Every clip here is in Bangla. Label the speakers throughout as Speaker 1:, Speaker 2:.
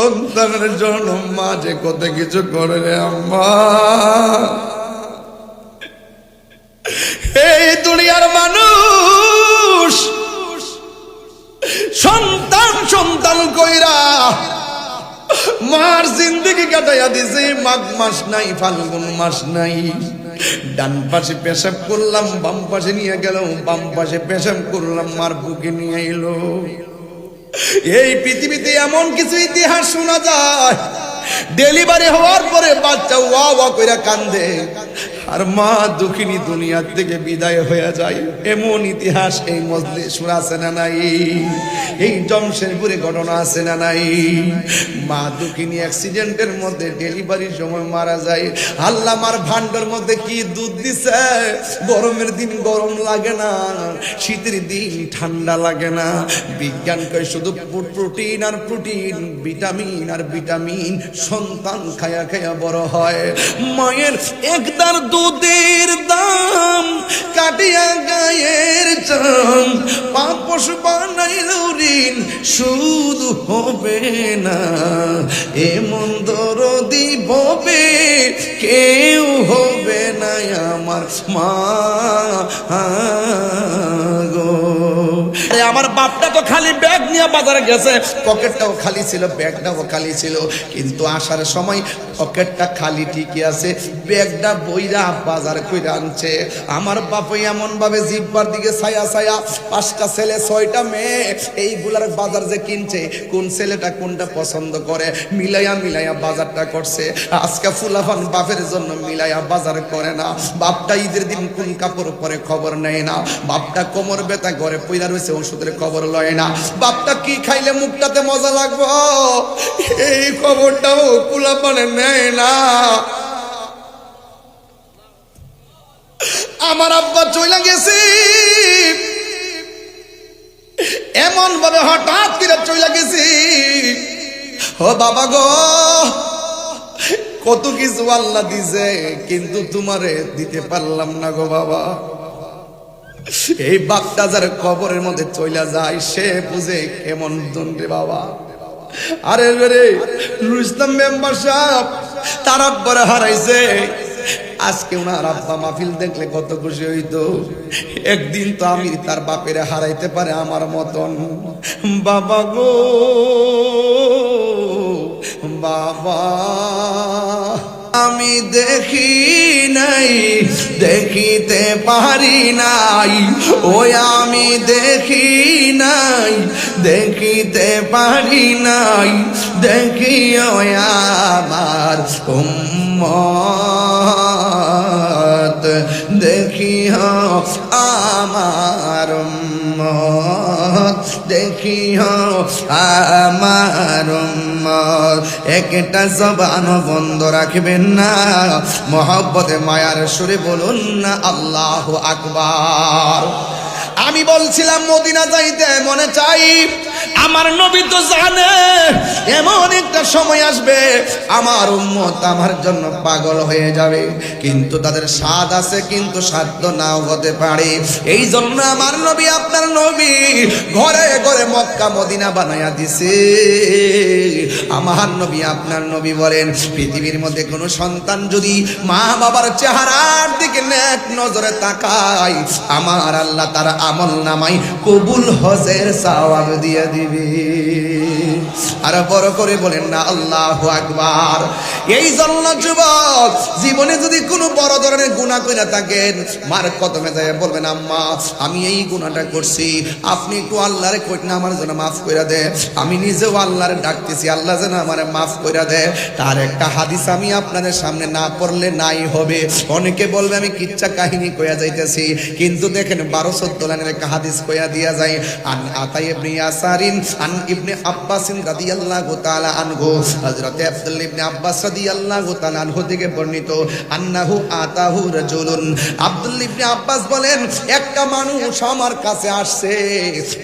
Speaker 1: সন্তানের জন্য মা যে কত কিছু করে রে আম্মা। এই দুনিয়ার মানুষ সন্তান সন্তান কইরা মার জিন্দেগি কাটাইয়া দিছে। মাঘ মাস নাই, ফাল্গুন মাস নাই, ডান পাশে পেশাব করলাম, বাম পাশে নিয়ে গেল, বাম পাশে পেশাব করলাম, মার বুকে নিয়ে এলো। এই পৃথিবীতে এমন কিছু ইতিহাস শোনা যায়, ডেলিভারি হওয়ার পরে বাচ্চা ওয়া ওয়া কইরা কান্দে, আর মা দুঃখিনী দুনিয়ার থেকে বিদায় হয়ে যায়। এমন ইতিহাস এই মজলিস আছে না নাই? এই জমশেদপুরে ঘটনা আছে না নাই? মা দুঃখিনী অ্যাক্সিডেন্টের মধ্যে ডেলিভারির সময় মারা যায়। আল্লাহ মার ভান্ডার মধ্যে কি দুধ দিছে, গরমের দিন গরম লাগে না, শীতের দিন ঠান্ডা লাগে না। বিজ্ঞান কয় শুধু প্রোটিন আর প্রোটিন, ভিটামিন আর ভিটামিন, সন্তান খায়া খায়া বড় হয়। মায়ের একদার দুধের দাম কাটিয়া গায়ের চাম, পাপ পশু বানাইল ঋণ শুধু হবে না, এমন দরদি হবে কেউ হবে না আমার মা গো। আমার বাপটা তো খালি ব্যাগ নিয়ে বাজারে গেছে, পকেটটাও খালি ছিল, ব্যাগটাও খালি ছিল, কিন্তু আসার সময় পকেটটা খালি ঠিকই আছে, ব্যাগটা বইরা বাজার কইরা আনছে। আমার বাপ এমন ভাবে জিব্বার দিকে ছায়া ছায়া, 5টা ছেলে 6টা মেয়ে, এইগুলার বাজার যে কিনছে, কোন ছেলেটা কোনটা পছন্দ করে মিলাইয়া মিলাইয়া বাজারটা করছে। আজকে ফুলাফান বাপের জন্য মিলাইয়া বাজার করে না। বাপটা ঈদের দিন কোন কাপড় পরে খবর নেয় না, বাপটা কোমর ব্যথা ঘরে পইরা রয়েছে ওষুধের খবর লয় না, বাপটা কি খাইলে মুখটাতে মজা লাগবো এই খবরটাও ফুলাফানে নেয় না। আমার আব্বা চইলা গেছে, এমন ভাবে হঠাৎ করে চইলা গেছি, ও বাবা গো কত কিছু আল্লাহ দিছে, কিন্তু তোমারে দিতে পারলাম না গো বাবা। এই বাপটা যার কবরের মধ্যে চইলা যায় সে বুঝে কেমন দণ্ডে বাবা। আরে রে নুরুল ইসলাম মেম্বার সাহেব তার আব্বারে হারাইছে, আজকে ওনার আব্বা মাহফিল দেখলে কত খুশি হইতো। একদিন তো আমি তার বাপেরে হারাইতে পারে আমার মতন। বাবা গো বাবা, আমি দেখি নাই, দেখিতে পারি নাই, ওই আমি দেখি নাই, দেখিতে পারি নাই, দেখি ওই আমার উম্মত, দেখি আমার উম্মত, দেখি আমার উম্মত। একটা জবান বন্ধ রাখবেন না, মহব্বতে মায়ার সুরে বলুন না আল্লাহু আকবার। আমি বলছিলাম মদিনা যাইতে মনে চাই, আমার নবী তো জানে এমন একটা সময় আসবে আমার উম্মত আমার জন্য পাগল হয়ে যাবে, কিন্তু তাদের স্বাদ আছে, কিন্তু সাধ্য নাও হতে পারে। এই জন্য আমার নবী আপনার নবী ঘরে ঘরে মক্কা মদিনা বানায়া দিছে। আমার নবী আপনার নবী বলেন, পৃথিবীর মধ্যে কোনো সন্তান যদি মা বাবার চেহারার দিকে নেক নজরে তাকায়, আমার আল্লাহ তার আমল নামাই কবুল হজের সওয়াব দিয়ে দিবে। আর বড় করে বলেন না আল্লাহু আকবার। এই জন্য যুবক জীবনে যদি কোনো বড় ধরনের গুনাহ কইরা থাকেন, মার কদমে যায় বলবেন আম্মা আমি এই গুনাহটা করছি, আপনি একটু আল্লাহরে কইনা আমার জন্য মাফ কইরা দে। আমি নিজেও আল্লাহরে ডাকতেছি, আল্লাহ যেন আমারে মাফ কইরা দে। তার একটা হাদিস আমি আপনাদের সামনে না পড়লে নাই হবে। অনেকে বলবে আমি কিচ্ছা কাহিনী কইয়া যাইতেছি, কিন্তু দেখেন 12-14 লাইনের একটা হাদিস কইয়া দিয়া যায়। আন আতাই ইবনে ইয়াসারিন আন ইবনে আব্বাস রাদিয়াল্লাহু তাআলা আনহু, হযরত আব্দুল্লাহ ইবনে আব্বাস রাদিয়াল্লাহু তাআলা আনহু থেকে বর্ণিত, আন্নাহু আতাহু রাজুলুন, আব্দুল্লাহ ইবনে আব্বাস বলেন একটা মানুষ আমার কাছে আসছে,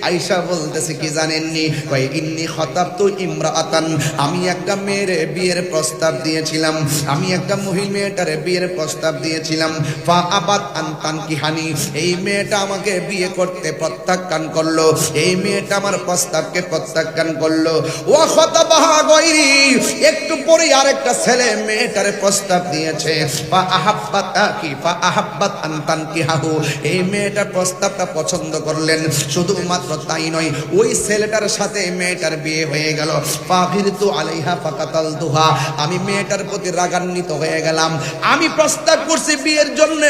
Speaker 1: আয়েশা বলতেছে কি জানেননি, কই ইন্নী খাতাবতু ইমরাআতান, আমি একটা মেয়ের বিয়ের প্রস্তাব দিয়েছিলাম, আমি একটা মহিলা মেয়েটার বিয়ের প্রস্তাব দিয়েছিলাম, ফা আবাত আন তানকিহানি, এই মেয়েটা আমাকে বিয়ে করতে প্রত্যাখ্যান করলো, এই মেয়েটা আমার প্রস্তাবকে প্রত্যাখ্যান করলো। ওয়া খাতাবাহা পাগিরি একটু পরে আরেকটা ছেলে মেয়েটারে প্রস্তাব দিয়েছে, ফা আহাব্বাত আন তানকিহাহু, এই মেয়েটার প্রস্তাবটা পছন্দ করলেন। শুধুমাত্র তাই নয়, ওই ছেলেটার সাথে মেয়েটার বিয়ে হয়ে গেল। ফাগিরতু আলাইহা ফাকাতালতুহা, আমি মেয়েটার প্রতি রাগান্বিত হয়ে গেলাম। আমি প্রস্তাব করছি বিয়ের জন্য,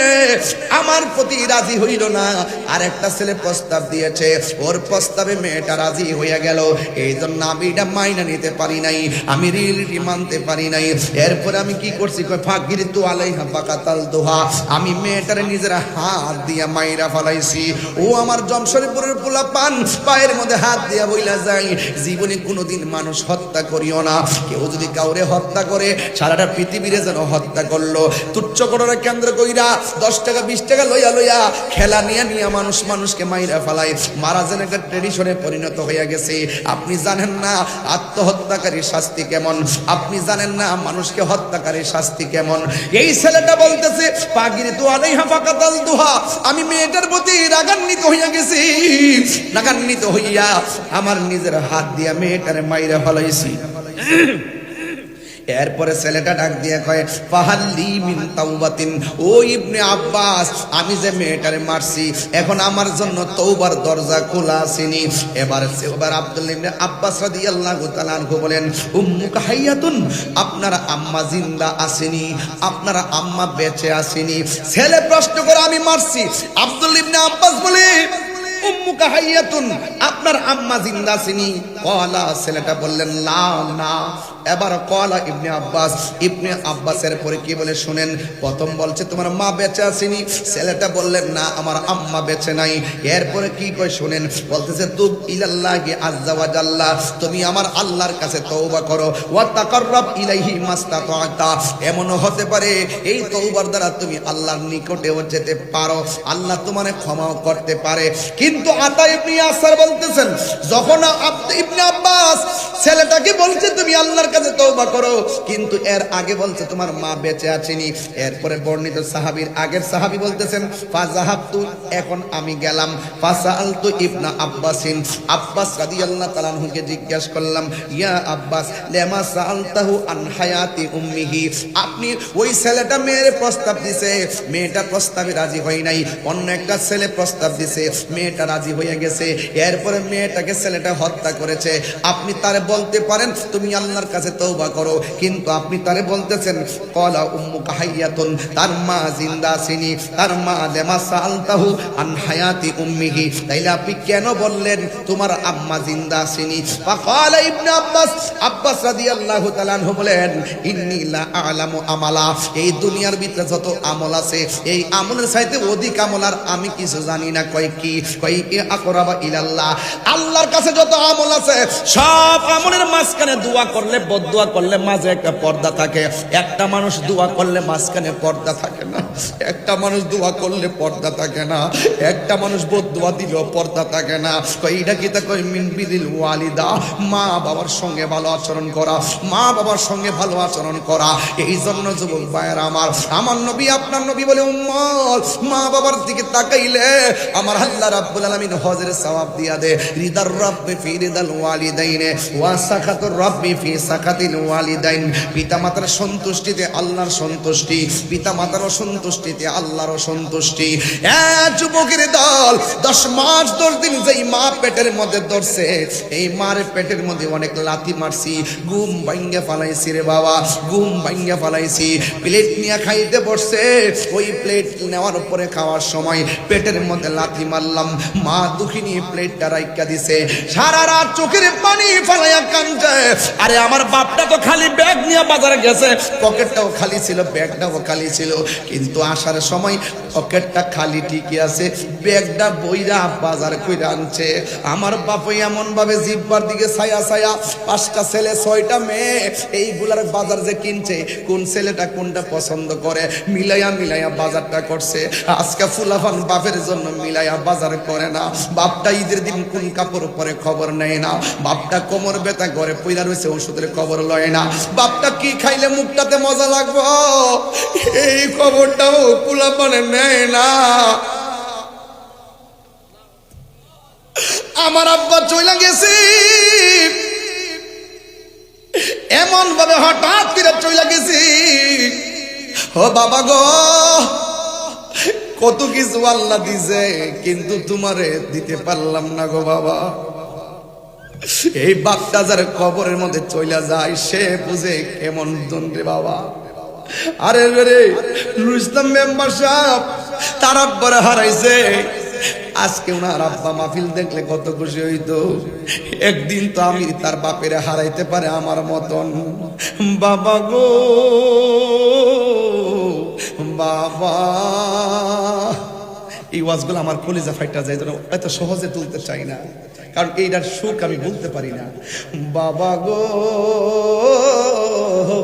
Speaker 1: আমার প্রতি রাজি হইল না। আর একটা ছেলে প্রস্তাব দিয়েছে, ওর প্রস্তাবে মেয়েটা রাজি হয়ে গেল। এই জন্য আমি এটা মাইনা নিতে পারি নাই, আমি রিয়েলিটি মানতে পারি নাই। এরপরে আমি কি করছি, ফাগিরতু আলাইহা ফাকাতালতুহা, আমি মেয়েটারে নিজের হাত দিয়া মাইরা ফলাইছি। ও আমার জমশরীপুরের পোলা পান, পায়ের মধ্যে হাত দিয়া বইলা যায়, জীবনে কোনোদিন মানুষ হত্যা করিও না। কেউ যদি কাউরে হত্যা করে, সারাটা পৃথিবীরে যেন হত্যা করলো। তুচ্ছ করার কেন্দ্র কইরা 10 টাকা 20 টাকা লইয়া লইয়া খেলা নিয়ে নিয়ে মানুষকে মাইরা ফেলায়, মারা যেন একটা ট্রেডিশনে পরিণত হয়ে গেছে। আপনি জানেন না আত্মহত্যাকারীর শাস্তি কেমন, আপনি জানেন না মানুষকে হত্যাকারীর শাস্তি কেমন। এই ছেলেটা বলতেছে, ফাগিরতু আলাইহা ফাকাতালতুহা, আমি মেয়েটার প্রতি রাগান্বিত হইয়া গেছি, রাগান্বিত হইয়া আমার নিজের হাত দিয়া মেয়েটারে মাইরা ফলাইছি। এরপরে ছেলেটা ডাক দিয়ে কয়, ফাহাল্লি মিন তাওবাতিন, ও ইবনে আব্বাস, আমি যে মেয়েটারে মারছি, এখন আমার জন্য তওবার দরজা খোলা আসেনি। এবার আব্দুল্লাহ ইবনে আব্বাস রাদিয়াল্লাহু তাআলা আনহু বলেন, উম্মুকা হাইয়াতুন, আপনার আম্মা জিন্দা আসেনি, আপনার আম্মা বেঁচে আসেনি। ছেলে প্রশ্ন করে, আমি মারছি। আব্দুল্লাহ ইবনে আব্বাস বলে, উম্মুকা হাইয়াতুন, আপনার আম্মা জিন্দা আসেনি? কলা, ছেলেটা বললেন লা, না। এবার কলা ইবনে আব্বাসের পরে কি বলে শুনেন। প্রথম বলছে তোমার মা বেঁচে আসেনি, ছেলেটা বললেন না, আমার আম্মা বেঁচে নাই। এরপরে কি কয় শুনেন, বলতেছে তুব ইলাল্লাহি আযজা ওয়া জাল্লা, তুমি আমার আল্লাহর কাছে তওবা করো, ওয়া তাকাররাব ইলাইহি মাস্তাতা, এমনও হতে পারে এই তওবার দ্বারা তুমি আল্লাহর নিকটেও যেতে পারো, আল্লাহ তোমারে ক্ষমাও করতে পারে। কিন্তু আতা ইবনে ইয়াসার বলতেছেন, যখন ইবনে আব্বাস ছেলেটাকে বলছে তুমি আল্লাহর কাছে তওবা করো, কিন্তু এর আগে বলছে তোমার মা বেঁচে আছেনি। এরপরে বর্ণিত সাহাবীর আগের সাহাবী বলতেছেন, ফাযাহাবতু, এখন আমি গেলাম, ফাসালতু ইবনা আব্বাসিন, আব্বাস রাদিয়াল্লাহু তাআলা আনহুকে জিজ্ঞাসা করলাম, ইয়া আব্বাস লিমা সাআলতাহু আন হায়াতি উম্মিহি, আপনি ওই ছেলেটা মেয়ের প্রস্তাব দিছে, মেয়েটা প্রস্তাবে রাজি হয় নাই, অন্য একটা ছেলে প্রস্তাব দিছে, মেয়েটা রাজি হয়ে গেছে, এরপরে মেয়েটাকে ছেলেটা হত্যা করেছে, আপনি তারে বলতে পারেন তুমি আল্লাহর কাছে তওবা করো, কিন্তু আপনি তারে বলতেছেন কলা উম্মুকা হাইয়াতুন, তার মা জিন্দা আছেনি, তার মা লিমা সাআলতাহু আন হায়াতি উম্মিহি, তাইলে আপনি কেন বললেন তোমার আম্মা জিন্দা আছেনি? ফাকালা ইবনে আব্বাস রাদিয়াল্লাহু তাআলা আনহু বলেন, ইন্নী লা আ'লামু আমালা, এই দুনিয়ার ভিতরে যত আমল আছে, এই আমলের চাইতে অধিক আমল আর আমি কিছু জানি না। কয় কি? কয় আকরাবা ইলাল্লাহ, আল্লাহর কাছে যত আমল আছে সব আমলের মাঝখানে দোয়া করলে, বদদোয়া করলে মাঝে একটা পর্দা থাকে। একটা মানুষ দোয়া করলে মাঝখানে পর্দা থাকে না, একটা মানুষ দোয়া করলে পর্দা থাকে না, একটা মানুষ বদদোয়া দিলেও পর্দা থাকে না। কয় এটা কি? তা কয় মিন বিদিল ওয়ালিদা, মা বাবার সঙ্গে ভালো আচরণ করা, মা বাবার সঙ্গে ভালো আচরণ করা। এই জন্য যুবক ভাইয়েরা আমার নবী আপনার নবী বলে, উম্মত মা বাবার দিকে তাকাইলে আমার আল্লাহ রাব্বুল আলামিন হজের সওয়াব দিয়া দে। রিদার রাব্বি ফি রিদাল ওয়ালিদাইন ওয়া সাকাতুর রাব্বি ফি সাকাতিল ওয়ালিদাইন, পিতা মাতার সন্তুষ্টিতে আল্লাহর সন্তুষ্টি, পিতা মাতার সন্তুষ্টিতে আল্লাহর সন্তুষ্টি। যুবকের দল 10 মাস 10 দিন যেই মা পেটের মধ্যে ধরছে, এই মার পেটের মধ্যে অনেক লাথি মারছি, ঘুম ভাঙ্গা ফালাইছি রে বাবা, ঘুম ভাঙ্গা ফালাইছি। প্লেট নিয়ে খাইতে বসছে, ওই প্লেট নেওয়ার পরে খাওয়ার সময় পেটের মধ্যে লাথি মারলাম, মা দুঃখিনী প্লেটটা রাইখা দিছে, সারা রাত চোখের পানি ফালাইয়া কান্দে। আরে আমার বাপটা তো খালি ব্যাগ নিয়ে বাজারে গেছে, পকেটটাও খালি ছিল, ব্যাগটাও খালি ছিল, কিন্তু আসার সময় পকেটটা খালি ঠিকই আছে, ব্যাগটা বইরা বাজার কইরা আনছে। আমার বাপ এমন ভাবে জিব্বার দিকে ছায়া ছায়া, 5টা ছেলে 6টা মেয়ে, এইগুলার বাজার যে কিনছে, কোন ছেলেটা কোনটা পছন্দ করে মিলাইয়া মিলাইয়া বাজারটা করছে। আজকে ফুলাফান বাপের জন্য মিলাইয়া বাজার করে না, বাপটা ঈদের দিন কোন কাপড় পরে খবর নেয় না, বাপটা কোমর ব্যথা ঘরে পইরা রয়েছে ওষুধের খবর লয় না, বাপটা কি খাইলে মুখটাতে মজা লাগবো এই খবরটাও ফুলাফানে নেয় না। আমার আব্বা চইলা গেছি, এমন ভাবে হঠাৎ করে চলে গেছি। ও বাবা গো, কত কিছু আল্লাহ দিছে, কিন্তু তোমারে দিতে পারলাম না গো বাবা। এই বাপটা যার কবরের মধ্যে চলে যায় সে বুঝে কেমন দণ্ডে বাবা। আরে রে নুরুল ইসলাম মেম্বার সাহেব তার আব্বারে হারাইছে, আজকে ওনার আব্বা মাহফিল দেখলে কত খুশি হইতো। একদিন তো আমি তার বাপেরে হারাইতে পারে আমার মতন। বাবা গো বাবা, এই ওয়াজগুলো আমার কলিজা ফাইটা যায়, এত সহজে তুলতে চাই না, কারণ এইটার সুখ আমি বলতে পারি না। বাবা গো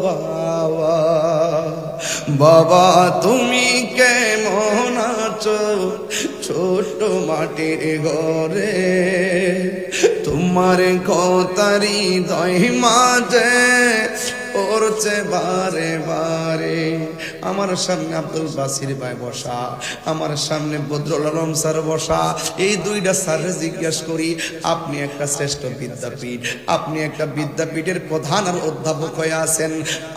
Speaker 1: বাবা, বাবা তুমি কেমন আছো ছোট মাটির ঘরে, তোমার কথারি দই মাঝে পড়ছে বারে বারে। আমার সামনে আব্দুল বাসির ভাই বসা, আমার সামনে বদরুল আলম স্যার বসা। এই দুইটা স্যারের জিজ্ঞাসা করি, আপনি একটা শ্রেষ্ঠ বিদ্যাপীঠ, আপনি একটা বিদ্যাপীঠের প্রধান আর অধ্যাপক হয়ে আছেন,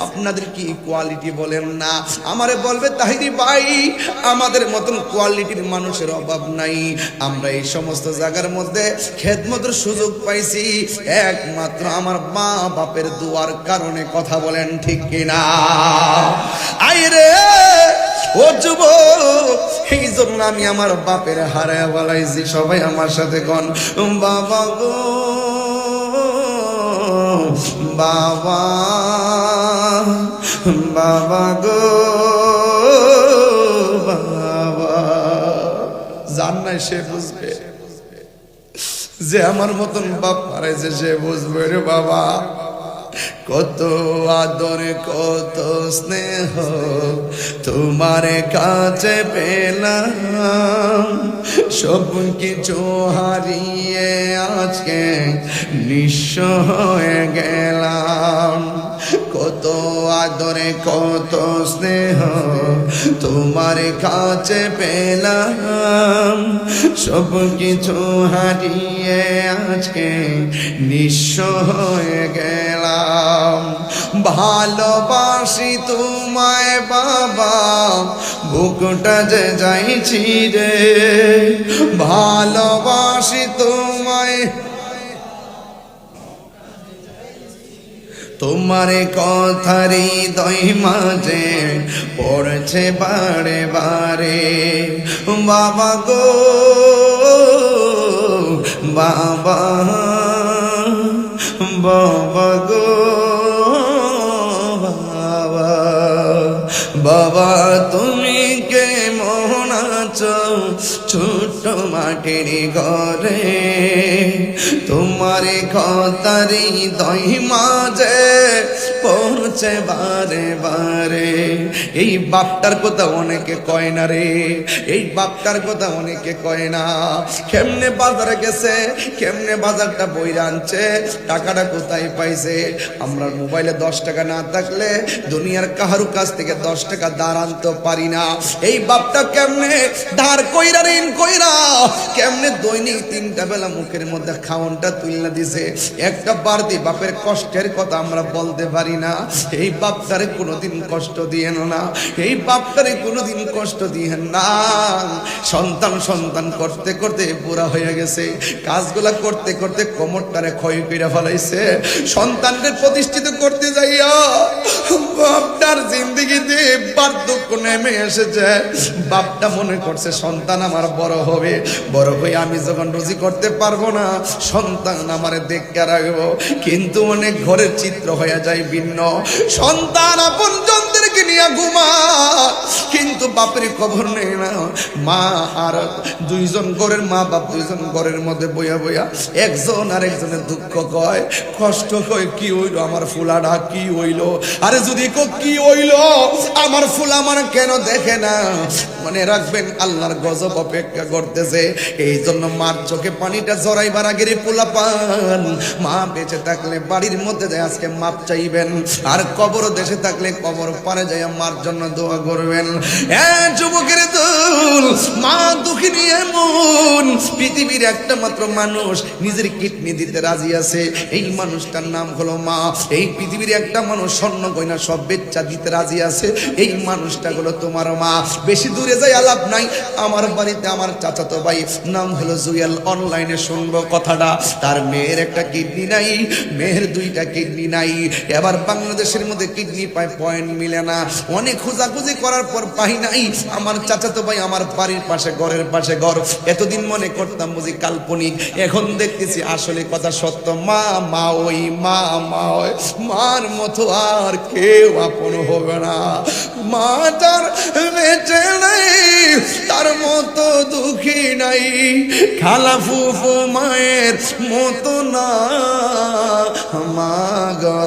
Speaker 1: আপনাদের কি কোয়ালিটি বলেন না? আমারে বলবে তাহিরি ভাই আমাদের মতন কোয়ালিটির মানুষের অভাব নাই, আমরা এই সমস্ত জায়গার মধ্যে খেদমতের সুযোগ পাইছি একমাত্র আমার মা বাপের দুয়ার কারণে। কথা বলেন ঠিক কিনা? আইরে ও যুবক, এই জন্য আমি আমার বাপের হারায় বলাইছি। সবাই আমার সাথে কোন বাবা গো বাবা, বাবা গো বাবা। জান নাই সে বুঝবে, যে আমার মতন বাপ হারাইছে সে বুঝবে রে বাবা। কত আদর কত স্নেহ তোমার কাছে পেলাম, সব কিছু হারিয়ে আজকে নিঃস্ব হয়ে গেলাম। কত আদরে কত স্নেহ তোমার কাছে পেলাম, সব কিছু হারিয়ে আজকে নিঃস্ব হয়ে গেলাম। ভালোবাসি তোমায় বাবা, বুকটা যে যাইছি রে, ভালোবাসি তোমায়, তোমার কথারি দই মাঝে পড়ছে বারে বারে। বাবা গো বাবা, বাবা গো বাবা, বাবা তুমি কেমন আছো ছোট মাটির ঘরে, তোমার কথারি দই মাঝে পড়ছে বারে বারে। এই বাপটার কথা অনেকে কয় না রে, এই বাপটার কথা অনেকে কয় না। কেমনে বাজারে গেছে, কেমনে বাজারটা বইরা আনছে, টাকাটা কোথায় পাইছে। আমরা মোবাইলে 10 টাকা না থাকলে দুনিয়ার কাহারু কাছ থেকে 10 টাকা ধার আনতে পারি না। এই বাপটা কেমনে ধার কইরা ঋণ কইরা কেমনে দৈনিক 3টা বেলা মুখের মধ্যে খাওনটা তুলনা দিছে। একটা বাড়তি বাপের কষ্টের কথা আমরা বলতে পারি না। এই বাপটারে কোনোদিন কষ্ট দিয়েন না, এই বাপটারে কোনোদিন কষ্ট দিয়েন না। সন্তান সন্তান করতে করতে বুড়া হয়ে গেছে, কাজগুলা করতে করতে কোমরটারে ক্ষয় করে ফেলাইছে। সন্তানদের প্রতিষ্ঠিত করতে যাইয়া বাপটার জিন্দেগিতে বার্ধক্য নেমে এসেছে। বাপটা মনে করছে সন্তান আমার বড় হবে, বড় হয়ে আমি যখন রুজি করতে পারবো না সন্তান আমারে দেখে রাখবো। কিন্তু অনেক ঘরের চিত্র হয়ে যায় ভিন্ন। সন্তান আপন জনদেরকে নিয়ে ঘুমা, কিন্তু বাপের খবর নেই না। মা আর দুইজন ঘরের মা বাপ দুইজন ঘরের মধ্যে বইয়া বইয়া একজন আর একজনের দুঃখ কয়, কষ্ট কয়, কি হইলো আমার ফুলাটা, কি হইলো? আরে যদি কি হইলো আমার ফুলা আমার কেন দেখে না? মনে রাখবেন আল্লাহর গজব অপেক্ষা করতেছে। এই জন্য মার চোখে পানিটা জড়াইবার আগের পোলা পান। মা বেঁচে থাকলে বাড়ির মধ্যে আজকে মাপ চাইবেন, আর কবর দেশে থাকলে কবর পারে যায় মার জন্য দোয়া করবেন। যুবকের দল, মা দুঃখিনী এমন পৃথিবীর একটা মাত্র মানুষ নিজের কিডনি দিতে রাজি আছে, এই মানুষটার নাম হলো মা। এই পৃথিবীর একটা মানুষ স্বর্ণ গয়না সব বেচ্চা দিতে রাজি আছে, এই মানুষটা হলো তোমার মা। বেশি দূরে যাই আলাপ নাই, আমার বাড়িতে আমার চাচাতো ভাই নাম হলো জুয়েল, অনলাইনে শুনবো কথাটা। তার মেয়ের একটা কিডনি নাই, মেয়ের দুইটা কিডনি নাই। এবার বাংলাদেশের মধ্যে কিডনি পায় পয়েন্ট মিলে না, অনেক খোঁজাখুঁজি করার পর পাই নাই। আমার চাচাতো ভাই আমার বাড়ির পাশে ঘরের পাশে ঘর, এতদিন মনে করতাম বুঝি কাল্পনিক, এখন দেখতেছি আসলে কথা সত্য। মা মা ওই মা মা ওই মার মতো আর কেউ আপন হবে না। মা তার বেঁচে নাই, তার মতো দুঃখী নাই, খালা ফুফু মায়ের মতো না। মা গো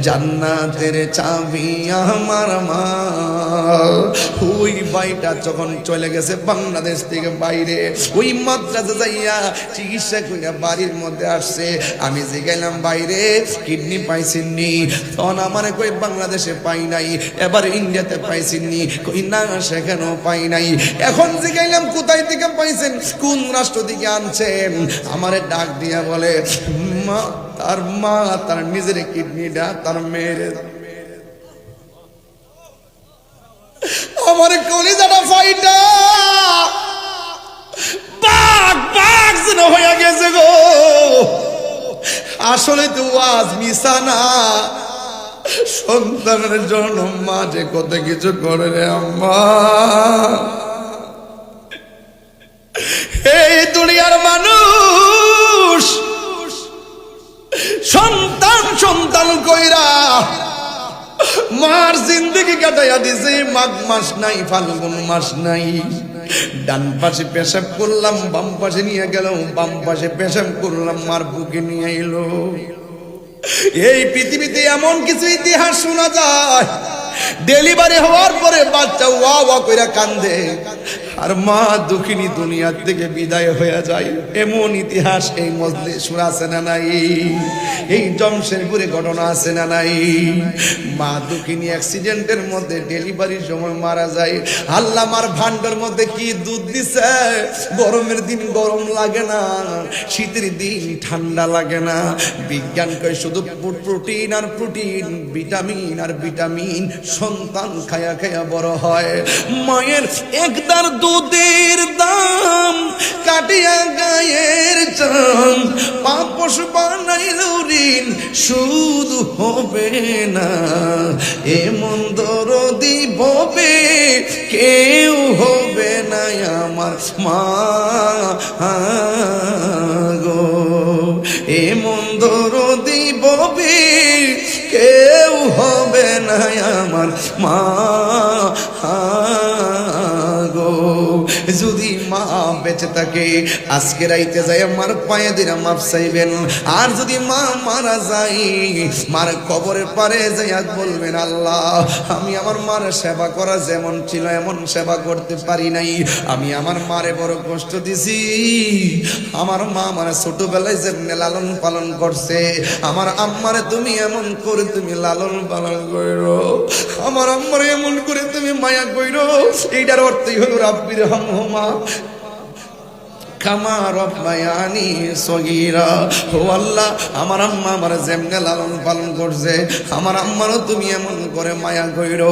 Speaker 1: জান্নাতের চাবি আমার মা। ওই ভাইটা যখন চলে গেছে বাংলাদেশ থেকে বাইরে, ওই মাদ্রাসা যাইয়া চিকিৎসা কইরা বাড়ির মধ্যে আসছে। আমি জিগাইলাম বাইরে কিডনি পাইছেননি? তখন আমার কই বাংলাদেশে পাই নাই, এবার ইন্ডিয়াতে পাইছেননি? কই না সেখানেও পাই নাই। এখন জিগাইলাম কোথায় থেকে পাইছেন, কোন রাষ্ট্র থেকে আনছেন? আমারে ডাক দিয়া বলে মা তার নিজের কিডনিটা তার মেয়ের। আমার কলিজাটা ফাইটা বাঘ বাঘ যেন হয়ে গেছে গো। আসলে তো ওয়াজ মিশা না, সন্তানের জন্য মা যে কত কিছু করে রে আম্মা। এই দুনিয়ার মানুষ সন্তান সন্তান কইরা মার জিন্দগি কাটাইয়া দিছে। মাঘ মাস নাই, ফাল্গুন মাস নাই, ডান পাশে পেশাব করলাম, বাম পাশে নিয়ে গেল, বাম পাশে পেশাব করলাম, মার বুকে নিয়ে এলো। এই পৃথিবীতে এমন কিছু ইতিহাস শোনা যায়, ডেলিভারি হওয়ার পরে বাচ্চা ওয়া ওয়া কইরা কান্দে, আর মা দুঃখিনী দুনিয়ার থেকে বিদায় হয়ে যায়। এমন ইতিহাস এই মজলিস আছে না নাই? এই জমশেরপুরে ঘটনা আছে না নাই? মা দুঃখিনী অ্যাক্সিডেন্টের মধ্যে ডেলিভারির সময় মারা যায়। আল্লাহ মার ভান্ডার মধ্যে কি দুধ দিছে, গরমের দিন গরম লাগে না, শীতের দিন ঠান্ডা লাগে না। বিজ্ঞান কয় শুধু প্রোটিন আর প্রোটিন, ভিটামিন আর ভিটামিন, সন্তান খায়া খায়া বড় হয়। মায়ের একদার দুধের দাম কাটিয়া গায়ের চাম, পাপস বানাইল ঋণ শুধু হবে না। এমন দরদি ববে কেউ হবে না আমার মা গো। এমন দরদি ববে কেউ হবে না আমার মা গো। যদি মা বেঁচে থাকে আজকে রাইতে যায় আমার পায়ে দিরা মাপ চাইবেন। আর যদি মা মারা যায় মার কবরের পারে যাইয়া বলবেন আল্লাহ আমি আমার মার সেবা করা যেমন ছিল এমন সেবা করতে পারি নাই, আমি আমার মারে বড় কষ্ট দিছি। আমার মা আমার ছোটবেলায় যেমনি লালন পালন করছে, আমার আম্মারে তুমি এমন করে তুমি লালন পালন করো, আমার আম্মারে এমন করে তুমি মায়া কইরো। এইটার অর্থই হলো রাব্বির হামহুমা কামা রব্বায়ানি সগীরা। ও আল্লাহ আমার আম্মা আমার যেমনে লালন পালন করছে, আমার আম্মারও তুমি এমন করে মায়া কইরো।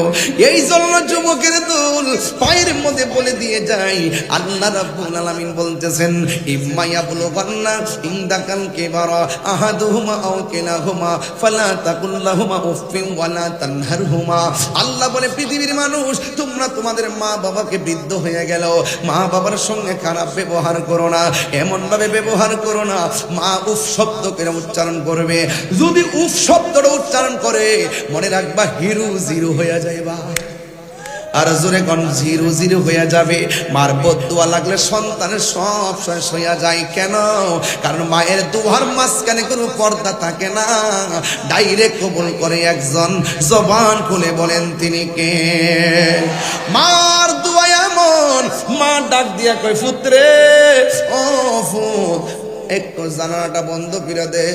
Speaker 1: এই জন্য যুবকের দল পায়ের মধ্যে বলে দিয়ে যায়, আল্লাহ রাব্বুল আলামিন বলতেছেন ইম্মা ইয়াবলুগান্না ইনদাকাল কিবারা আহাদুহুমা আও কিলাহুমা ফালা তাকুল লাহুমা উফফিন ওয়ালা তানহারহুমা। আল্লাহ বলে পৃথিবীর মানুষ তোমরা তোমাদের মা বাবাকে বৃদ্ধ হয়ে গেল, মা বাবার সঙ্গে খারাপ ব্যবহার করো না, এমন ভাবে ব্যবহার করো না। মা উফ শব্দ করে উচ্চারণ করবে, যদি উফ শব্দটা উচ্চারণ করে মনে রাখবা হিরো জিরো হয়ে যাইবা। আর জোরে কোন জিরো জিরো হয়ে যাবে। মার বদদুয়া লাগলে সন্তানের সব শেষ হয়ে যায়। কেন? কারণ মায়ের দুয়ার মাঝখানে কোনো পর্দা থাকে না, ডাইরেক্ট কবুল করে একজন। জবান খুলে বলেন তিনি কে? মার দোয়া এমন, মা ডাক দিয়া কয় পুত্রে ও ফুত একটু জানালাটা বন্ধ করে দে।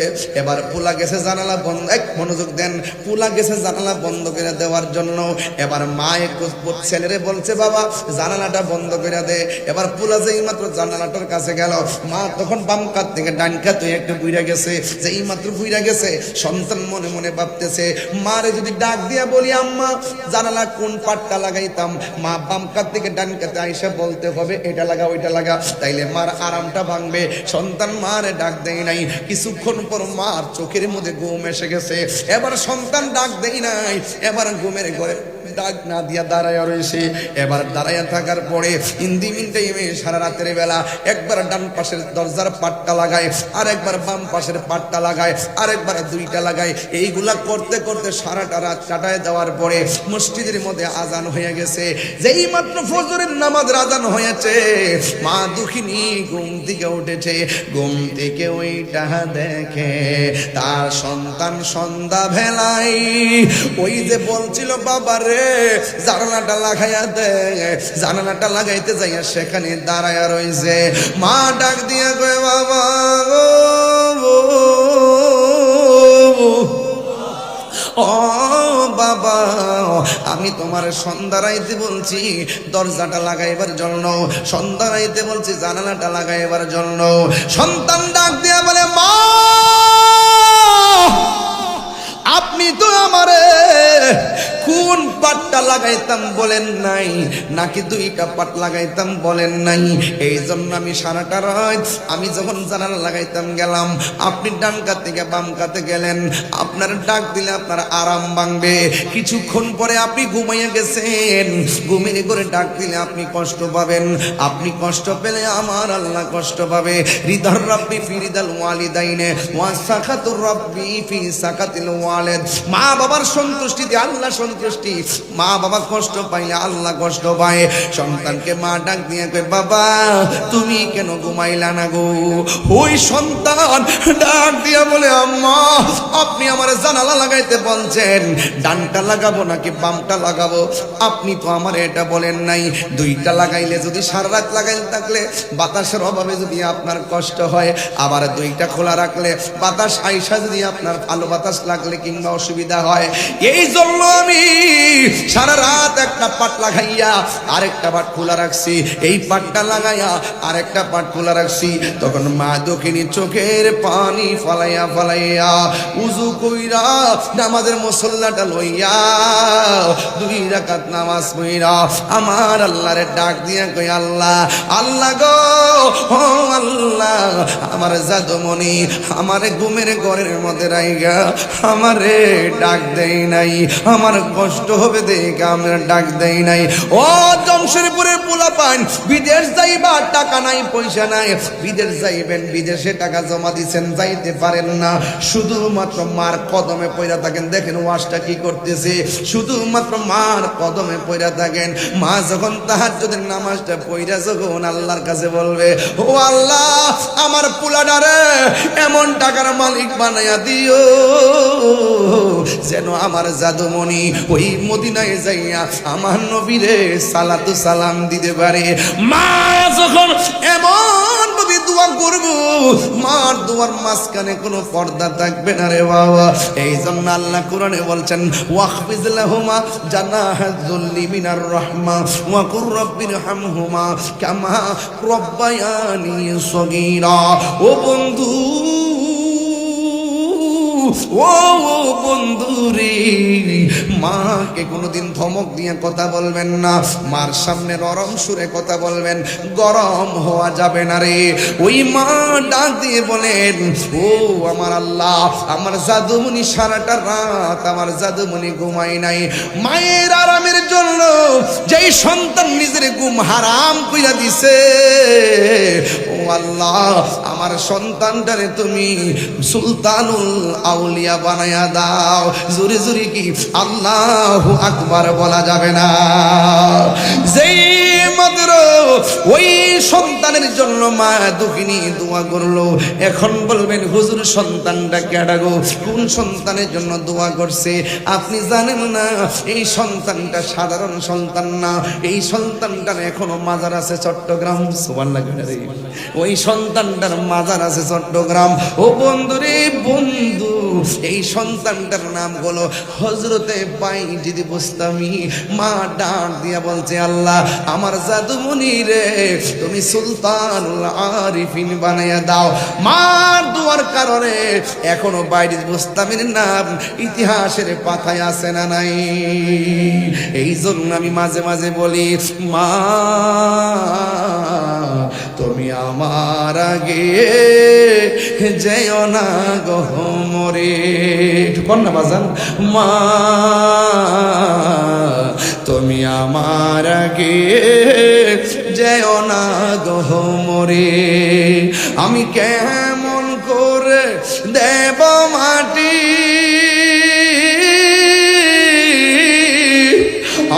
Speaker 1: এবার পোলা গেছে জানালা বন্ধ, এক মনোযোগ দেন, পোলা গেছে জানালা বন্ধ করে দেওয়ার জন্য। এবার মা একটু ছেলেরে বলছে বাবা জানালাটা বন্ধ করে দে। এবার পোলা যেই মাত্র জানালাটার কাছে গেল, মা তখন বাম কাত থেকে ডান কাত একটু বুইরা গেছে। যেই মাত্র বুইরা গেছে, সন্তান মনে মনে ভাবতেছে মারে যদি ডাক দিয়া বলি আম্মা জানালা কোন পাটটা লাগাইতাম, মা বাম কাত থেকে ডান কাতে আইসা বলতে হবে এটা লাগা ওইটা লাগা, তাইলে মার আরামটা ভাঙবে। সন্তান মারে ডাক দেয় নাই। কিছুক্ষণ পর মার চোখের মধ্যে ঘুম এসে গেছে। এবার সন্তান ডাক দেয় নাই, এবার ঘুমের ঘরে ডাক না দিয়া দাঁড়ায় রয়েছে। এবার দাঁড়ায় থাকার পরে সারা রাতের বেলা একবার ডান পাশের দরজার পাটটা লাগায়, আর একবার বাম পাশের পাটটা লাগায়, আর একবার দুইটা লাগায়। এইগুলা করতে করতে সারাটা রাত কাটায় দেওয়ার পরে মসজিদের মধ্যে আজান হয়ে গেছে। যেই মাত্র ফজরের নামাজ আজান হয়েছে, মা দুঃখিনী ঘুম থেকে উঠেছে। ঘুম থেকে ওইটা দেখে তার সন্তান সন্ধ্যা ভেলায় ওই যে বলছিল বাবা রে জানালাটা লাগাইয়া দে, জানালাটা লাগাইতে যাইয়া সেখানে দাঁড়ায়া রয়েছে। মা ডাক দিয়া কয় বাবা ও বাবা আমি তোমার সন্ধ্যা রাইতে বলছি দরজাটা লাগাইবার জন্য, সন্ধ্যা রাইতে বলছি জানালাটা লাগাইবার জন্য। সন্তান ডাক দিয়া বলে মা আপনি তো আমারে কোন পাটটা লাগাইতাম বলেন নাই, নাকি দুইটা পাট লাগাইতাম বলেন নাই। এই জন্য আমি সারাটা রাত আমি যখন জানালা লাগাইতাম গেলাম, আপনি ডান কাত থেকে বাম কাতে গেলেন। আপনার ডাক দিলে আপনার আরাম ভাঙবে। কিছুক্ষণ পরে আপনি ঘুমাইয়া গেছেন, ঘুমের করে ডাক দিলে আপনি কষ্ট পাবেন। আপনি কষ্ট পেলে আমার আল্লাহ কষ্ট পাবে। রিদার রাব্বি ফি রিদাল ওয়ালিদাইনে ওয়া সাকাতুর রাব্বি ফি সাকাতিল ওয়ালিদ। মা বাবার সন্তুষ্টিতে আল্লাহ সন্তুষ্টি, মা বাবা কষ্ট পাইলে আল্লাহ কষ্ট পায়। সন্তানকে মা ডাক দিয়ে কয় বাবা তুমি কেন ঘুমাইলা না গো? ওই সন্তান ডাক দিয়া বলে আম্মা আপনি আমার জানালা লাগাইতে বলছেন, ডানটা লাগাবো নাকি বামটা লাগাবো? আপনি তো আমার এটা বলেন নাই। দুইটা লাগাইলে যদি সারা রাত লাগাইতে থাকলে বাতাসের অভাবে যদি আপনার কষ্ট হয়, আবার দুইটা খোলা রাখলে বাতাস আইসা যদি আপনার ভালো বাতাস লাগলে কিংবা অসুবিধা হয়, এই জন্য আমি সারা রাত একটা পাট লাগাইয়া আরেকটা পাট খোলা রাখছি, এই পাটটা লাগাইয়া আরেকটা পাট খোলা রাখছি। তখন মা দক্ষিণী চোখের পানি ফালাইয়া ফালাইয়া উজু কইরা নামাজের মুসল্লাটা লইয়া 2 রাকাত নামাজ পড়া আমার আল্লাহরে ডাক দিয়া কই আল্লাহ আল্লাহ গো ও আল্লাহ আমার জাদুমণি আমারে ঘুমের ঘরের মধ্যে রাইগা আমারে ডাক দেই নাই, আমার কষ্ট হবে দেখে আমরা ডাক দেই নাই। ও জমশেরপুরের পোলাপান বিদেশ যাইবা টাকা নাই পয়সা নাই, বিদেশ যাইবেন বিদেশে টাকা জমা দিছেন যাইতে পারেন না, শুধুমাত্র মার কদমে পয়রা থাকেন। দেখেন ওয়াজটা কি করতেছে, শুধুমাত্র মার কদমে পয়রা থাকেন। মা যখন তাহাজ্জুদের নামাজটা পয়রা যখন আল্লাহর কাছে বলবে ও আল্লাহ আমার পোলাডারে এমন টাকার মালিক বানাইয়া দিও যেন আমার জাদুমণি ওই মদিনায় যাইয়া আমার নবীরে সালাতু সালাম দিতে পারে। মা যখন এমন ভাবে দোয়া করব, মার দোয়ার মাঝখানে কোনো পর্দা থাকবে না রে বাবা। এই জন্য আল্লাহ কোরআনে বলছেন ওয়াখফিজ লাহুমা জানাহাযুল্লি মিনার রাহমা ওয়া কুর রাব্বিরহামহুমা কামা রাব্বায়ানি সগীরা। ও বন্ধু ও বন্ধু রে, মাকে কোনোদিন ধমক দিয়ে কথা বলবেন না, মার সামনে নরম সুরে কথা বলবেন, গরম হওয়া যাবে না রে। ওই মা ডাক দিয়ে বলেন ও আমার আল্লাহ আমার জাদুমণি সারাটা রাত আমার জাদুমণি ঘুমাই নাই। মায়ের আরামের জন্য যেই সন্তান নিজের ঘুম হারাম কইরা দিছে, ও আল্লাহ আমার সন্তানটারে তুমি সুলতানুল আউলিয়া বানায়া দাও। জোরে জোরে কি আল্লাহু আকবার বলা যাবে না? যেই মাত্র ওই সন্তানের জন্য মা দুঃখিনী দোয়া করলো। এখন বলবেন হুজুর সন্তানটা কেডা গো, কোন সন্তানের জন্য দোয়া করছে? আপনি জানেন না এই সন্তানটা সাধারণ সন্তান না, এই সন্তানটার এখনো মাজার আছে চট্টগ্রাম। সুবহানাল্লাহ। ওই সন্তানটার মাজার আছে চট্টগ্রাম। ও বন্ধুরে বন্ধু, এই সন্তানটার নাম হলো হযরতে বাইজিদ বুস্তামি। মা ডাক দিয়া বলছে, আল্লাহ আমার জাদুমণি রে তুমি সুলতানুল আরিফিন বানাইয়া দাও। মার দুয়ার কারণে এখনো বাইজিদ বুস্তামির নাম ইতিহাসের পাতায় আছে না নাই? এই জন্য আমি মাঝে মাঝে বলি, মা তুমি আমার আগে যেও না গো মরে। একটু কন্যা বাজান, মা তুমি আমার আগে যেও না গো মরে। আমি কেমন করে দেব মাটি,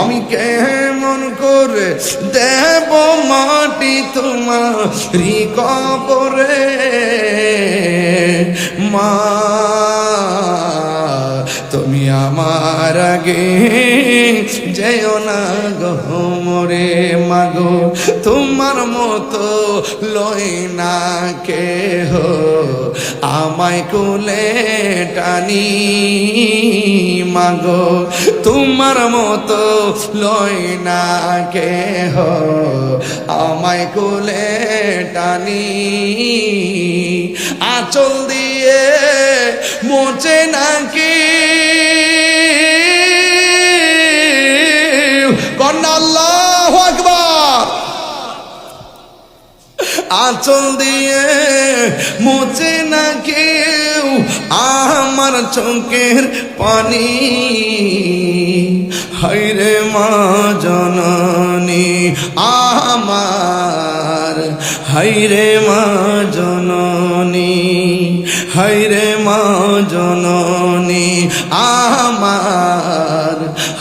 Speaker 1: আমি কেমন করে দেব মাটি তোমারি কবরে। মা তুমি আমার আগে যেও না গো মরে। মাগো তোমার মতো লই না কেহ আমায় কোলে টানি। মাগো তোমার মতো লই না কেহ আমায় কোলে টানি। আঁচল দিয়ে মোচে নাকি কন্যা, আল্লাহু আকবার। আঁচল দিয়ে মোচে না কেউ আমার চোখের পানি। হায়রে মা জননী আমার, হায়রে মা জননী, হায়রে মা জননী আমার,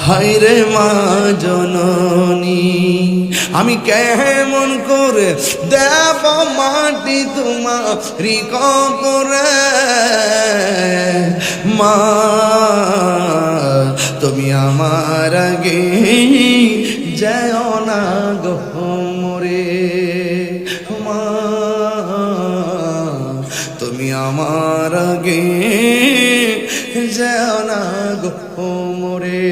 Speaker 1: হায়রে মা জননী। আমি কেমন করে দেব মাটি তোমারি কবরে। মা তুমি আমার আগে যেও না গো মরে। মা তুমি আমার আগে যেও না গো মরে।